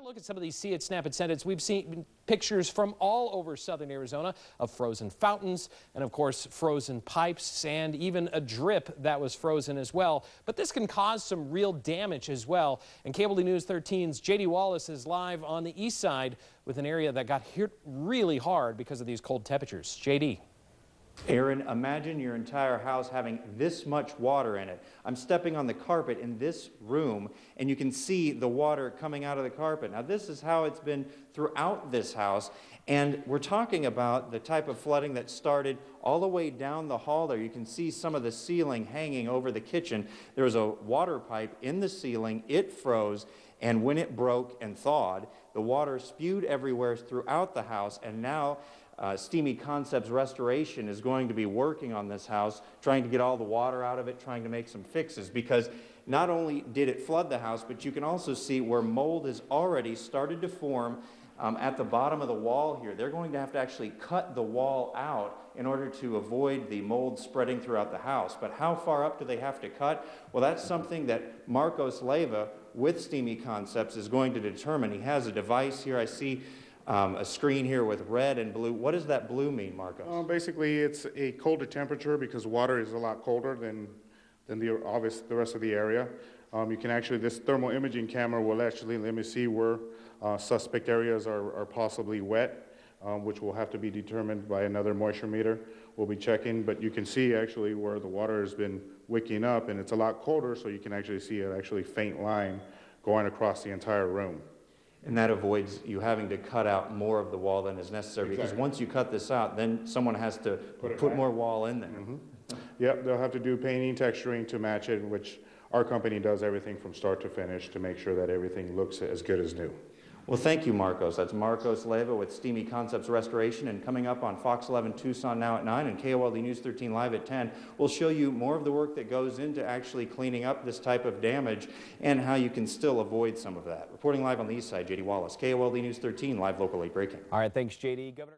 Look at some of these See It, Snap It, Send It's. We've seen pictures from all over southern Arizona of frozen fountains and, of course, frozen pipes and even a drip that was frozen as well. But this can cause some real damage as well. And Cable News 13's J.D. Wallace is live on the east side with an area that got hit really hard because of these cold temperatures. J.D. Aaron, imagine your entire house having this much water in it. I'm stepping on the carpet in this room, and you can see the water coming out of the carpet. Now, this is how it's been throughout this house, and we're talking about the type of flooding that started all the way down the hall there. You can see some of the ceiling hanging over the kitchen. There was a water pipe in the ceiling. It froze, and when it broke and thawed, the water spewed everywhere throughout the house, and now Steamy Concepts Restoration is going to be working on this house, trying to get all the water out of it, trying to make some fixes, because not only did it flood the house, but you can also see where mold has already started to form at the bottom of the wall here. They're going to have to actually cut the wall out in order to avoid the mold spreading throughout the house. But how far up do they have to cut? Well, that's something that Marcos Leyva with Steamy Concepts is going to determine. He has a device here. I see a screen here with red and blue. What does that blue mean, Marcos? Basically, it's a colder temperature because water is a lot colder than the rest of the area. You can actually, this thermal imaging camera will actually let me see where suspect areas are possibly wet, which will have to be determined by another moisture meter. We'll be checking, but you can see actually where the water has been wicking up, and it's a lot colder, so you can actually see an actually faint line going across the entire room. And that avoids you having to cut out more of the wall than is necessary, because once you cut this out, then someone has to put more wall in there. Mm-hmm. Yep, they'll have to do painting, texturing to match it, which our company does everything from start to finish to make sure that everything looks as good as new. Well, thank you, Marcos. That's Marcos Leyva with Steamy Concepts Restoration. And coming up on Fox 11 Tucson now at 9 and KOLD News 13 live at 10, we'll show you more of the work that goes into actually cleaning up this type of damage and how you can still avoid some of that. Reporting live on the east side, J.D. Wallace, KOLD News 13, live local 8 breaking. All right, thanks, J.D. Governor